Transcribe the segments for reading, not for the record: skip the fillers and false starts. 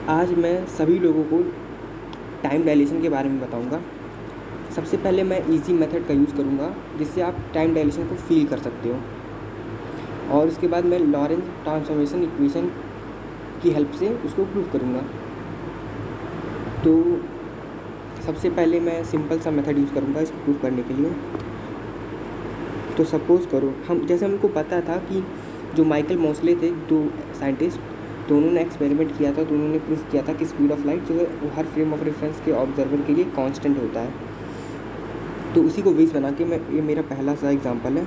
आज मैं सभी लोगों को टाइम डायलेशन के बारे में बताऊंगा। सबसे पहले मैं इजी मेथड का यूज़ करूंगा जिससे आप टाइम डायलेशन को फील कर सकते हो, और उसके बाद मैं लॉरेंज ट्रांसफॉर्मेशन इक्वेशन की हेल्प से उसको प्रूव करूंगा। तो सबसे पहले मैं सिंपल सा मेथड यूज़ करूंगा इसको प्रूव करने के लिए। तो सपोज़ करो हमको पता था कि जो माइकल मोस्ले थे, दो साइंटिस्ट, तो उन्होंने एक्सपेरिमेंट किया था, तो उन्होंने प्रूव किया था कि स्पीड ऑफ लाइट जो है वो हर फ्रेम ऑफ रेफरेंस के ऑब्जर्वर के लिए कांस्टेंट होता है। तो उसी को बेस बना के ये मेरा पहला सा एग्जांपल है।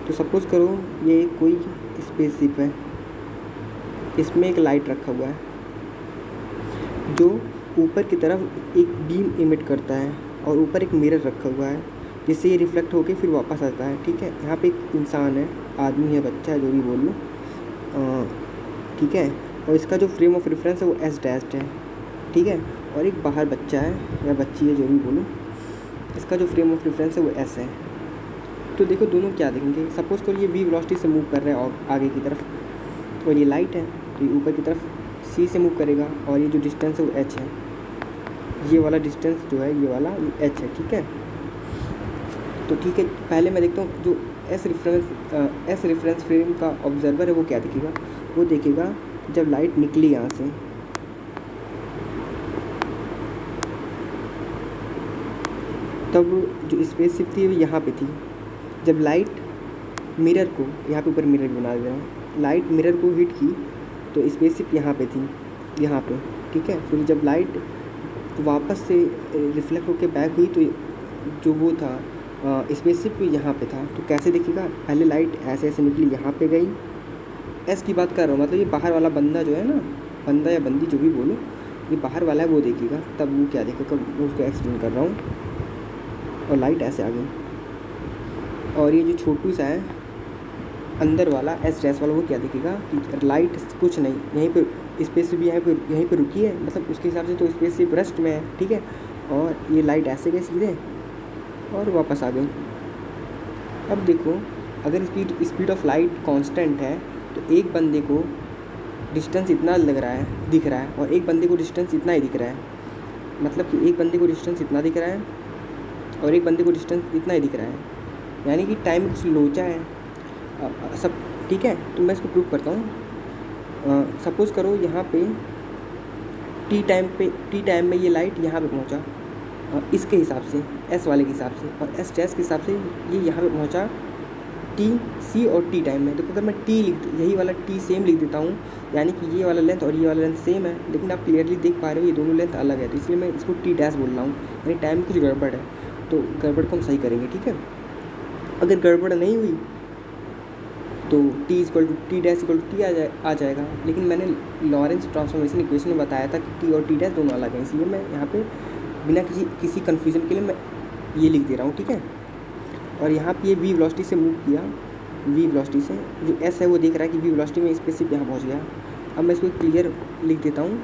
तो सपोज़ करो ये कोई स्पेसशिप है, इसमें एक लाइट रखा हुआ है जो ऊपर की तरफ एक बीम इमिट करता है, और ऊपर एक मिरर रखा हुआ है जिससे ये रिफ्लेक्ट होके फिर वापस आता है। ठीक है, यहाँ पे एक इंसान है, आदमी है, बच्चा है, जो भी बोल लो, ठीक है। और इसका जो फ्रेम ऑफ रेफरेंस है वो एस डैश्ड है, ठीक है। और एक बाहर बच्चा है या बच्ची है, जो भी बोलो, इसका जो फ्रेम ऑफ रेफरेंस है वो एस है। तो देखो दोनों क्या देखेंगे, सपोज़ करो ये वी वेलोसिटी से मूव कर रहा है और आगे की तरफ, और ये लाइट है तो ये ऊपर की तरफ सी से मूव करेगा, और ये जो डिस्टेंस है वो एच है। ये वाला डिस्टेंस जो है, ये वाला ये एच है, ठीक है। तो ठीक है, पहले मैं देखता हूँ जो एस रेफरेंस फ्रेम का ऑब्जर्वर है वो क्या देखेगा। वो देखेगा जब लाइट निकली यहाँ से, तब जो स्पेसशिप थी वो यहाँ पे थी। जब लाइट मिरर को, यहाँ पे ऊपर मिरर बना दे रहा हूँ, लाइट मिरर को हिट की तो स्पेसशिप यहाँ पे थी, यहाँ पे, ठीक है। फिर जब लाइट वापस से रिफ्लेक्ट होकर बैक हुई तो जो वो था स्पेसशिप यहाँ पे था। तो कैसे दिखेगा, पहले लाइट ऐसे ऐसे निकली, यहाँ पे गई, एस की बात कर रहा हूँ, मतलब ये बाहर वाला बंदा जो है ना, बंदा या बंदी जो भी बोलो, ये बाहर वाला है, वो देखेगा। तब वो क्या देखेगा, मैं उसको एक्सप्लेन कर रहा हूँ। और लाइट ऐसे आ गई, और ये जो छोटू सा है अंदर वाला एस डैश वाला, वो क्या देखेगा कि लाइट कुछ नहीं, यहीं पे स्पेस भी यहीं पे रुकी है, मतलब उसके हिसाब से तो स्पेस सिर्फ रेस्ट में है, ठीक है। और ये लाइट ऐसे गई सीधे और वापस आ गई। अब देखो, अगर स्पीड ऑफ लाइट कांस्टेंट है तो एक बंदे को डिस्टेंस इतना दिख रहा है, और एक बंदे को डिस्टेंस इतना ही दिख रहा है। मतलब कि एक बंदे को डिस्टेंस इतना दिख रहा है और एक बंदे को डिस्टेंस इतना ही दिख रहा है, यानी कि टाइम कुछ लोचा है सब, ठीक है। तो मैं इसको प्रूव करता हूँ। सपोज़ करो यहाँ पे टी टाइम में ये लाइट यहाँ पे पहुँचा, इसके हिसाब से, एस वाले के हिसाब से, और एस डैश के हिसाब से ये यहाँ पे पहुँचा टी सी और टी टाइम में। देखो अगर मैं टी यही वाला टी सेम लिख देता हूँ, यानी कि ये वाला लेंथ और ये वाला लेंथ सेम है, लेकिन आप क्लियरली देख पा रहे हो ये दोनों लेंथ अलग है, तो इसलिए मैं इसको टी डैश बोल रहा हूँ, यानी टाइम में कुछ गड़बड़ है। तो गड़बड़ को हम सही करेंगे, ठीक है। अगर गड़बड़ नहीं हुई तो T equal to T dash equal to T आ जाएगा। लेकिन मैंने लॉरेंज ट्रांसफॉर्मेशन इक्वेशन में बताया था कि टी और टी डैश दोनों अलग हैं, इसलिए मैं यहाँ पे बिना किसी कन्फ्यूजन के लिए मैं ये लिख दे रहा हूँ, ठीक है। और यहाँ पे ये वी वेलोसिटी से मूव किया, वी वेलोसिटी से, जो एस है वो देख रहा है कि वी वेलोसिटी में स्पेसशिप यहाँ पहुँच गया। अब मैं इसको क्लियर लिख देता हूँ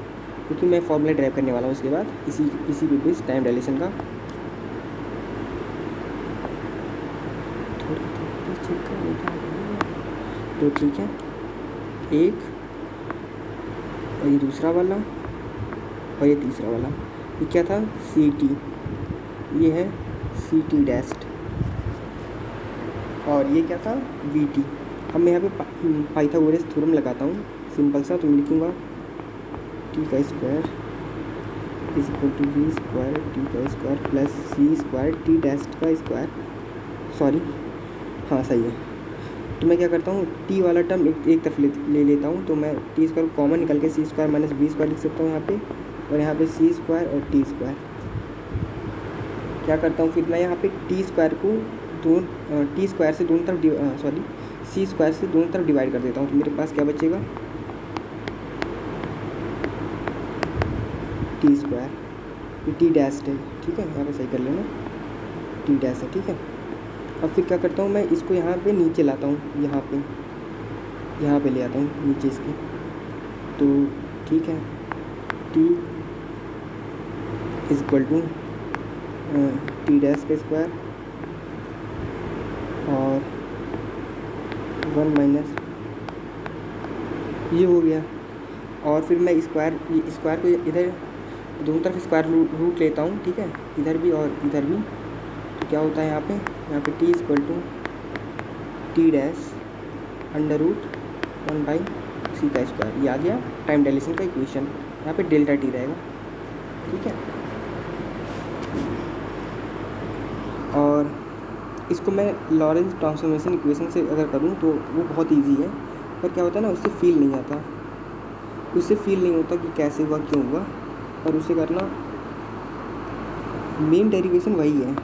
क्योंकि मैं फॉर्मूला ड्राइव करने वाला हूँ इसके बाद इसी पे बेस टाइम डायलेशन का। तो ठीक है, एक और ये दूसरा वाला और ये तीसरा वाला, ये क्या था, सी टी, ये है सी टी डैश्ड, और ये क्या था, वी टी। अब मैं यहाँ पे पाइथागोरस थ्योरम लगाता हूँ, सिंपल सा। तो मैं लिखूँगा टी का square is equal to v square t का square plus c square t dashed का स्क्वायर, सॉरी हाँ सही है। तो मैं क्या करता हूँ, टी वाला टर्म एक तरफ ले लेता हूँ, तो मैं टी स्क्वायर कॉमन निकल के सी स्क्वायर माइनस वी स्क्वायर लिख सकता हूँ यहाँ पे, और यहाँ पे सी स्क्वायर और टी स्क्वायर। क्या करता हूँ फिर मैं यहाँ पे टी स्क्वायर को टी स्क्वायर से दोनों तरफ सी स्क्वायर से दोनों तरफ डिवाइड कर देता हूँ। तो मेरे पास क्या बचेगा, टी स्क्वायर, ये टी डैश है, ठीक है, यहाँ पे सही कर लेना, टी डैश है, ठीक है। अब फिर क्या करता हूँ, मैं इसको यहाँ पे नीचे लाता हूँ, यहाँ पे ले आता हूँ नीचे इसके। तो ठीक है, t is equal to T dash का स्क्वायर और 1 माइनस ये हो गया और फिर मैं स्क्वायर को इधर दोनों तरफ स्क्वायर रूट लेता हूँ, ठीक है, इधर भी और इधर भी। तो क्या होता है यहाँ पे t equal to T dash under root 1/c का स्क्वायर, ये आ गया टाइम डायलेशन का इक्वेशन। यहाँ पे डेल्टा टी रहेगा, ठीक है। और इसको मैं लॉरेंस ट्रांसफॉर्मेशन इक्वेशन से अगर करूँ तो वो बहुत इजी है, पर क्या होता है ना, उससे फील नहीं आता, उससे फील नहीं होता कि कैसे हुआ क्यों हुआ, और उससे करना मेन डेरिवेशन वही है।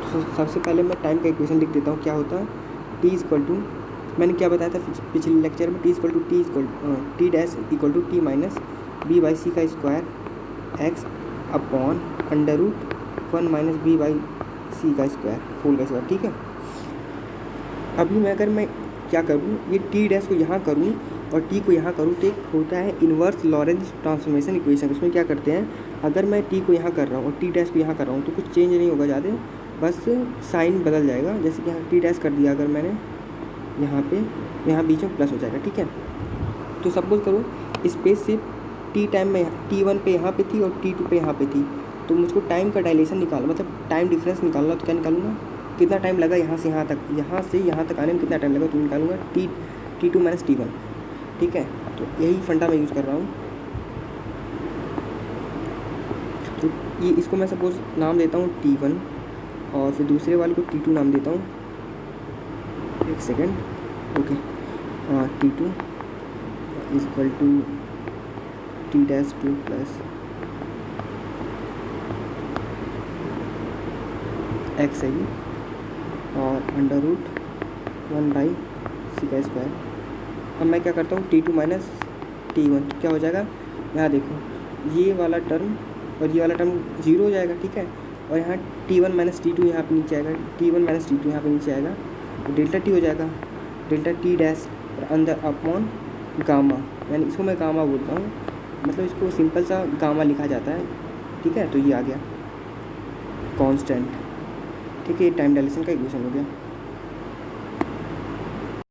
तो सबसे पहले मैं टाइम का इक्वेशन लिख देता हूँ। क्या होता है, टी इक्वल टू, मैंने क्या बताया था पिछले लेक्चर में, T dash equal to T minus B by C का square X upon under root 1 minus B by C का स्क्वायर होल का स्क्वायर, ठीक है। अभी मैं क्या करूँ, ये टी डैश को यहाँ करूँ और टी को यहाँ करूँ, तो एक होता है इन्वर्स लॉरेंस ट्रांसफॉर्मेशन इक्वेशन। उसमें क्या करते हैं, अगर मैं टी को यहाँ कर रहा हूँ और टी डैश को यहाँ कर रहा हूँ तो कुछ चेंज नहीं होगा ज़्यादा, बस साइन बदल जाएगा। जैसे कि यहाँ टी डैश कर दिया अगर मैंने यहाँ बीच में प्लस हो जाएगा, ठीक है। तो सपोज करो स्पेस सिर्फ टी टाइम में t1 पे यहाँ पे थी और t2 पे यहाँ पे थी, तो मुझको टाइम का डायलेशन निकालना, मतलब टाइम डिफरेंस निकालना। तो क्या निकालूंगा, कितना टाइम लगा यहाँ से यहाँ तक आने में कितना टाइम लगा, तो निकालूंगा t2 माइनस t1, ठीक है। तो यही फंडा मैं यूज़ कर रहा हूँ। तो ये इसको मैं सपोज नाम देता हूँ t1 और फिर दूसरे वाले को t2 नाम देता हूँ, एक second, okay. t2 equal to T dash 2 plus X है ये, और अंडर रूट 1/c का स्क्वायर। अब मैं क्या करता हूँ, t2 माइनस t1, तो क्या हो जाएगा, यहाँ देखो ये वाला टर्म और ये वाला टर्म जीरो हो जाएगा, ठीक है। और यहाँ t1 माइनस t2 यहाँ पे नीचे आएगा, t1 माइनस t2 यहाँ पे नीचे आएगा, तो डेल्टा टी हो जाएगा, डेल्टा टी डैश और अंदर अपॉन गामा, यानी इसको मैं गामा बोलता हूँ, मतलब इसको सिंपल सा गामा लिखा जाता है, ठीक है। तो ये आ गया कांस्टेंट, ठीक है। ये टाइम डायलेशन का इक्वेशन हो गया।